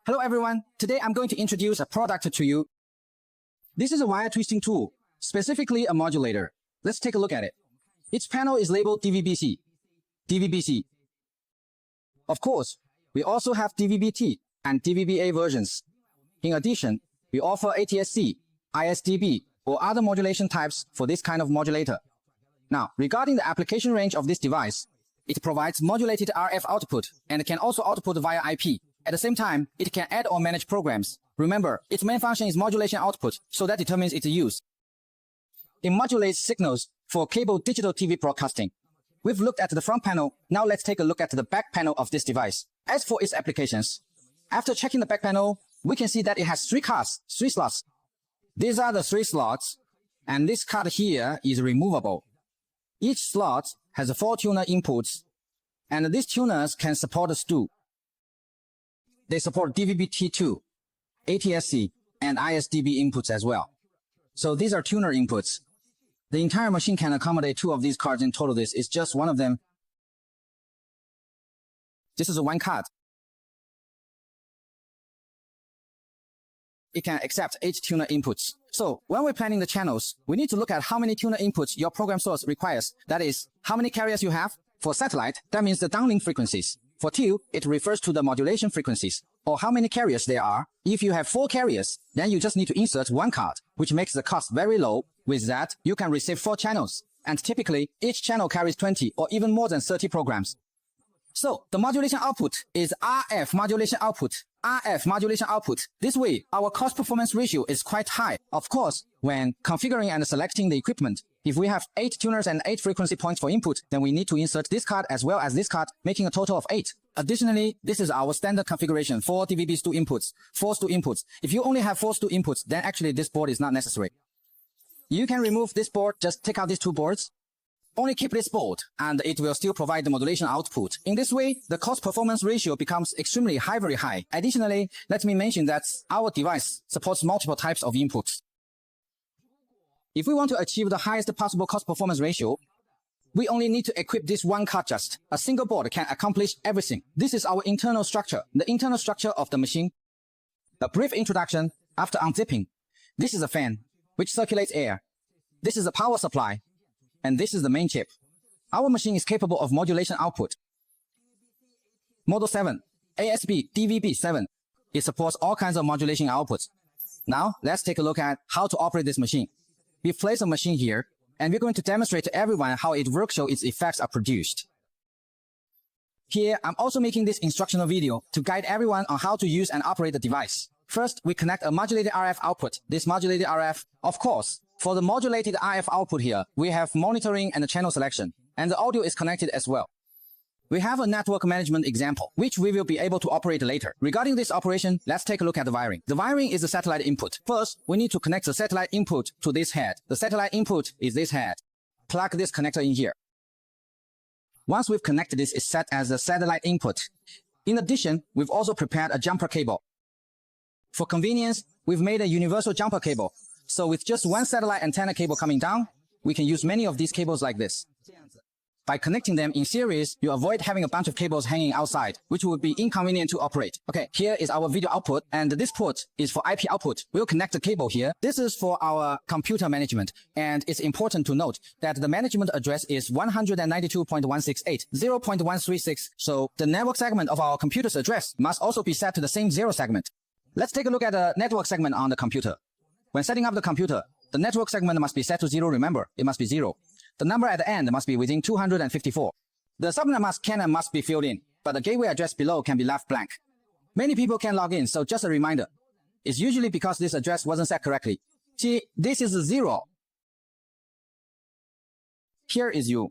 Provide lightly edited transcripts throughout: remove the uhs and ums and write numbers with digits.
Hello everyone, today I'm going to introduce a product to you. This is a wire twisting tool, specifically a modulator. Let's take a look at it. Its panel is labeled DVB-C, DVB-C. Of course, we also have DVB-T and DVB-A versions. In addition, we offer ATSC, ISDB, or other modulation types for this kind of modulator. Now, regarding the application range of this device, it provides modulated RF output and can also output via IP. At the same time, it can add or manage programs. Remember, its main function is modulation output, so that determines its use. It modulates signals for cable digital TV broadcasting. We've looked at the front panel, now let's take a look at the back panel of this device. As for its applications, after checking the back panel, we can see that it has three slots. These are the 3 slots, and this card here is removable. Each slot has 4 tuner inputs, and these tuners can support STU. They support DVB-T2, ATSC, and ISDB inputs as well. So these are tuner inputs. The entire machine can accommodate 2 of these cards in total. This is just one of them. This is one card. It can accept 8 tuner inputs. So when we're planning the channels, we need to look at how many tuner inputs your program source requires. That is, how many carriers you have. For satellite, that means the downlink frequencies. For TU, it refers to the modulation frequencies, or how many carriers there are. If you have 4 carriers, then you just need to insert 1 card, which makes the cost very low. With that, you can receive 4 channels, and typically, each channel carries 20 or even more than 30 programs. So, the modulation output is RF modulation output. RF modulation output. This way, our cost-performance ratio is quite high. Of course, when configuring and selecting the equipment, if we have 8 tuners and 8 frequency points for input, then we need to insert this card as well as this card, making a total of 8. Additionally, this is our standard configuration for DVB-S2 inputs, 4 STU inputs. If you only have 4 STU inputs, then actually this board is not necessary. You can remove this board, just take out these 2 boards. Only keep this board, and it will still provide the modulation output. In this way, the cost-performance ratio becomes extremely high, very high. Additionally, let me mention that our device supports multiple types of inputs. If we want to achieve the highest possible cost-performance ratio, we only need to equip this 1 card just. A single board can accomplish everything. This is our internal structure, the internal structure of the machine. A brief introduction after unzipping. This is a fan, which circulates air. This is a power supply. And this is the main chip. Our machine is capable of modulation output. Model 7, ASB DVB-7. It supports all kinds of modulation outputs. Now, let's take a look at how to operate this machine. We've placed a machine here, and we're going to demonstrate to everyone how it works so its effects are produced. Here, I'm also making this instructional video to guide everyone on how to use and operate the device. First, we connect a modulated RF output. This modulated RF, of course, for the modulated RF output here, we have monitoring and channel selection, and the audio is connected as well. We have a network management example, which we will be able to operate later. Regarding this operation, let's take a look at the wiring. The wiring is the satellite input. First, we need to connect the satellite input to this head. The satellite input is this head. Plug this connector in here. Once we've connected this, it's set as the satellite input. In addition, we've also prepared a jumper cable. For convenience, we've made a universal jumper cable. So with just 1 satellite antenna cable coming down, we can use many of these cables like this. By connecting them in series, you avoid having a bunch of cables hanging outside, which would be inconvenient to operate. Okay, here is our video output, and this port is for IP output. We'll connect the cable here. This is for our computer management, and it's important to note that the management address is 192.168, 0.136, so the network segment of our computer's address must also be set to the same 0 segment. Let's take a look at the network segment on the computer. When setting up the computer, the network segment must be set to 0, remember, it must be 0. The number at the end must be within 254. The subnet mask can and must be filled in, but the gateway address below can be left blank. Many people can log in, so just a reminder. It's usually because this address wasn't set correctly. See, this is a 0. Here is U.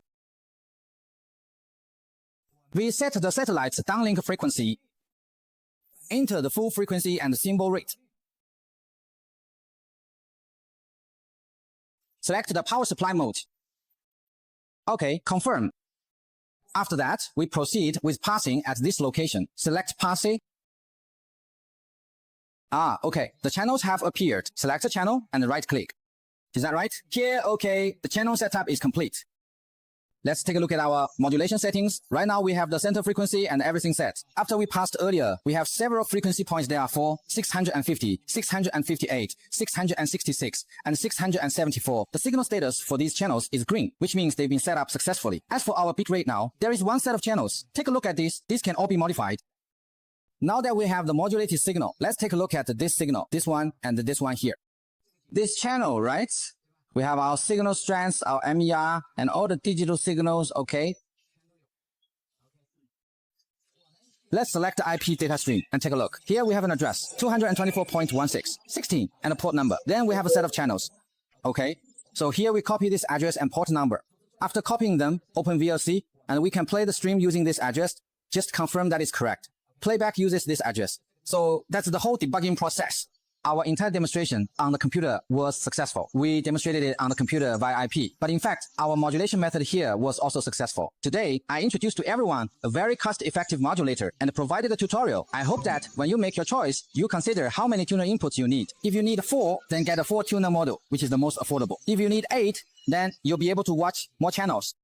We set the satellite's downlink frequency. Enter the full frequency and the symbol rate. Select the power supply mode. Okay, confirm. After that, we proceed with passing at this location. Select passing. Okay, the channels have appeared. Select the channel and right-click. Is that right? Here, okay, the channel setup is complete. Let's take a look at our modulation settings. Right now we have the center frequency and everything set. After we passed earlier, we have several frequency points there for 650, 658, 666, and 674. The signal status for these channels is green, which means they've been set up successfully. As for our bitrate now, there is one set of channels. Take a look at this. These can all be modified. Now that we have the modulated signal, let's take a look at this signal, this one and this one here. This channel, right? We have our signal strands, our MER, and all the digital signals, okay? Let's select the IP data stream and take a look. Here we have an address, 224.16, 16, and a port number. Then we have a set of channels, okay? So here we copy this address and port number. After copying them, open VLC, and we can play the stream using this address. Just confirm that it's correct. Playback uses this address. So that's the whole debugging process. Our entire demonstration on the computer was successful. We demonstrated it on the computer via IP. But in fact, our modulation method here was also successful. Today, I introduced to everyone a very cost-effective modulator and provided a tutorial. I hope that when you make your choice, you consider how many tuner inputs you need. If you need 4, then get a 4-tuner model, which is the most affordable. If you need 8, then you'll be able to watch more channels.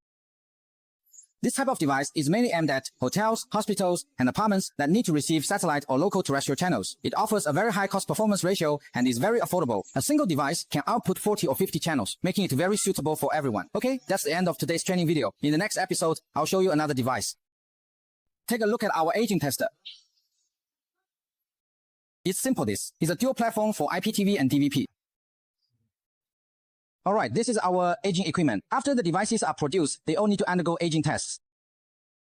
This type of device is mainly aimed at hotels, hospitals, and apartments that need to receive satellite or local terrestrial channels. It offers a very high cost-performance ratio and is very affordable. A single device can output 40 or 50 channels, making it very suitable for everyone. Okay, that's the end of today's training video. In the next episode, I'll show you another device. Take a look at our aging tester. It's simple. This is a dual platform for IPTV and DVB. Alright, this is our aging equipment. After the devices are produced, they all need to undergo aging tests.